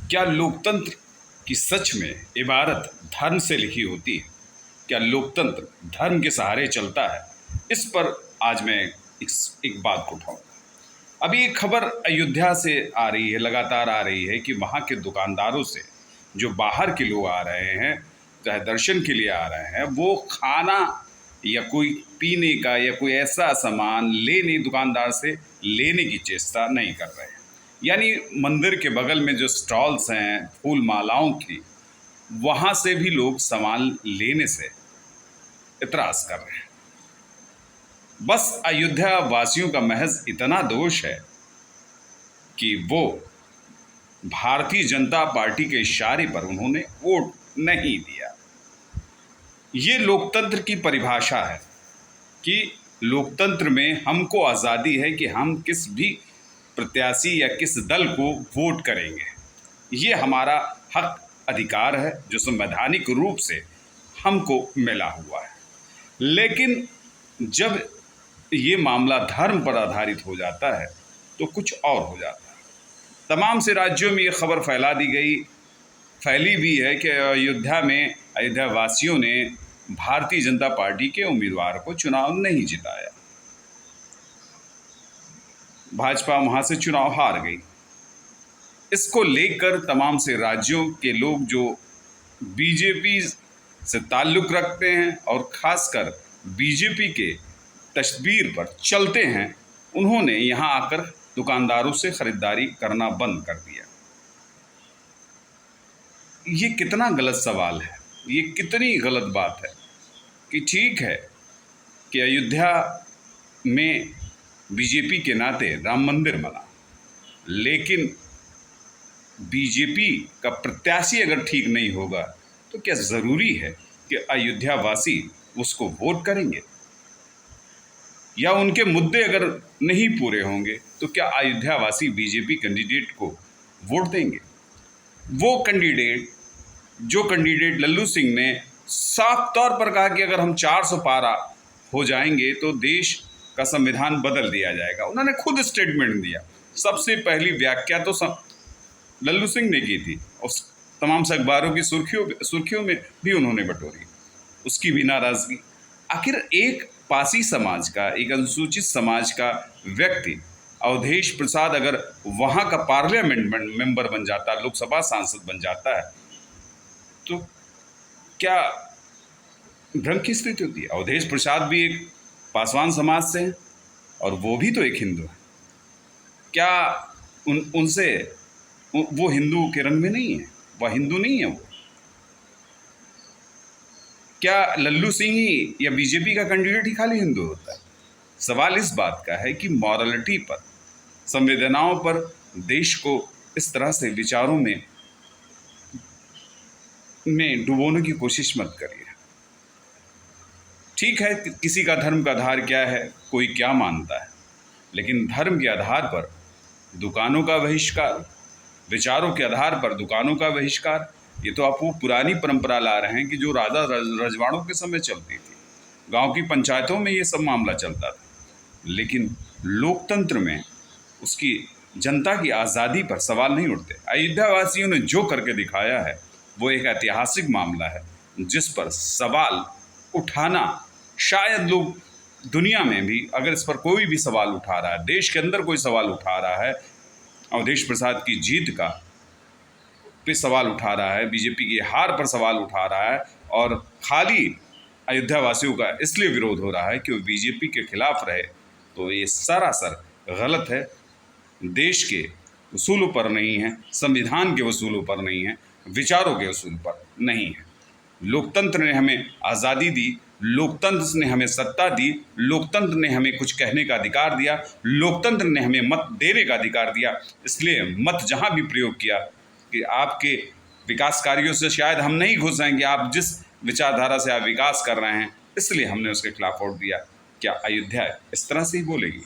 क्या लोकतंत्र की सच में इबारत धर्म से लिखी होती है? क्या लोकतंत्र धर्म के सहारे चलता है? इस पर आज मैं एक बात को उठाऊंगा। अभी एक खबर अयोध्या से आ रही है, लगातार आ रही है कि वहाँ के दुकानदारों से जो बाहर के लोग आ रहे हैं, चाहे दर्शन के लिए आ रहे हैं, वो खाना या कोई पीने का या कोई ऐसा सामान लेने दुकानदार से लेने की चेष्टा नहीं कर रहे हैं। यानी मंदिर के बगल में जो स्टॉल्स हैं फूल मालाओं की, वहाँ से भी लोग सामान लेने से इतराज़ कर रहे हैं। बस अयोध्या वासियों का महज इतना दोष है कि वो भारतीय जनता पार्टी के इशारे पर उन्होंने वोट नहीं दिया। ये लोकतंत्र की परिभाषा है कि लोकतंत्र में हमको आज़ादी है कि हम किस भी प्रत्याशी या किस दल को वोट करेंगे। ये हमारा हक अधिकार है जो संवैधानिक रूप से हमको मिला हुआ है। लेकिन जब ये मामला धर्म पर आधारित हो जाता है तो कुछ और हो जाता है। तमाम से राज्यों में ये खबर फैली भी है कि अयोध्या वासियों ने भारतीय जनता पार्टी के उम्मीदवार को चुनाव नहीं जिताया, भाजपा वहां से चुनाव हार गई। इसको लेकर तमाम से राज्यों के लोग जो बीजेपी से ताल्लुक़ रखते हैं और ख़ासकर बीजेपी के तस्वीर पर चलते हैं, उन्होंने यहाँ आकर दुकानदारों से ख़रीदारी करना बंद कर दिया। ये कितना गलत सवाल है, ये कितनी गलत बात है कि ठीक है कि अयोध्या में बीजेपी के नाते राम मंदिर बना, लेकिन बीजेपी का प्रत्याशी अगर ठीक नहीं होगा तो क्या ज़रूरी है कि अयोध्या वासी उसको वोट करेंगे? या उनके मुद्दे अगर नहीं पूरे होंगे तो क्या अयोध्या वासी बीजेपी कैंडिडेट को वोट देंगे? वो कैंडिडेट लल्लू सिंह ने साफ तौर पर कहा कि अगर हम 400 पारा हो जाएंगे तो देश का संविधान बदल दिया जाएगा। उन्होंने खुद स्टेटमेंट दिया। सबसे पहली व्याख्या तो लल्लू सिंह ने की थी और तमाम से अखबारों की सुर्खियों में भी उन्होंने बटोरी। उसकी भी नाराज़गी। आखिर एक पासी समाज का, एक अनुसूचित समाज का व्यक्ति अवधेश प्रसाद अगर वहाँ का पार्लियामेंट मेंबर बन जाता, लोकसभा सांसद बन जाता है, तो क्या भ्रम की स्थिति होती है? अवधेश प्रसाद भी एक पासवान समाज से हैं और वो भी तो एक हिंदू है। क्या उनसे वो हिंदू के रंग में नहीं है? वह हिंदू नहीं है। वो क्या लल्लू सिंह ही या बीजेपी का कैंडिडेट ही खाली हिंदू होता है? सवाल इस बात का है कि मॉरलिटी पर, संवेदनाओं पर देश को इस तरह से विचारों में डुबोने की कोशिश मत करिए। ठीक है, किसी का धर्म का आधार क्या है, कोई क्या मानता है, लेकिन धर्म के आधार पर दुकानों का बहिष्कार, विचारों के आधार पर दुकानों का बहिष्कार, ये तो आप वो पुरानी परंपरा ला रहे हैं कि जो राजा रजवाड़ों के समय चलती थी। गांव की पंचायतों में ये सब मामला चलता था। लेकिन लोकतंत्र में उसकी जनता की आज़ादी पर सवाल नहीं उठते। अयोध्या वासियों ने जो करके दिखाया है वो एक ऐतिहासिक मामला है जिस पर सवाल उठाना, शायद लोग दुनिया में भी अगर इस पर कोई भी सवाल उठा रहा है, देश के अंदर कोई सवाल उठा रहा है, अवधेश प्रसाद की जीत का पे सवाल उठा रहा है, बीजेपी की हार पर सवाल उठा रहा है, और खाली अयोध्या वासियों का इसलिए विरोध हो रहा है कि वो बीजेपी के खिलाफ रहे, तो ये सरासर गलत है। देश के उसूलों पर नहीं है, संविधान के उसूलों पर नहीं है, विचारों के उसूल पर नहीं है। लोकतंत्र ने हमें आज़ादी दी, लोकतंत्र ने हमें सत्ता दी, लोकतंत्र ने हमें कुछ कहने का अधिकार दिया, लोकतंत्र ने हमें मत देने का अधिकार दिया। इसलिए मत जहाँ भी प्रयोग किया कि आपके विकास कार्यों से शायद हम नहीं खुश हैं कि आप जिस विचारधारा से आप विकास कर रहे हैं, इसलिए हमने उसके खिलाफ वोट दिया। क्या अयोध्या इस तरह से ही बोलेगी?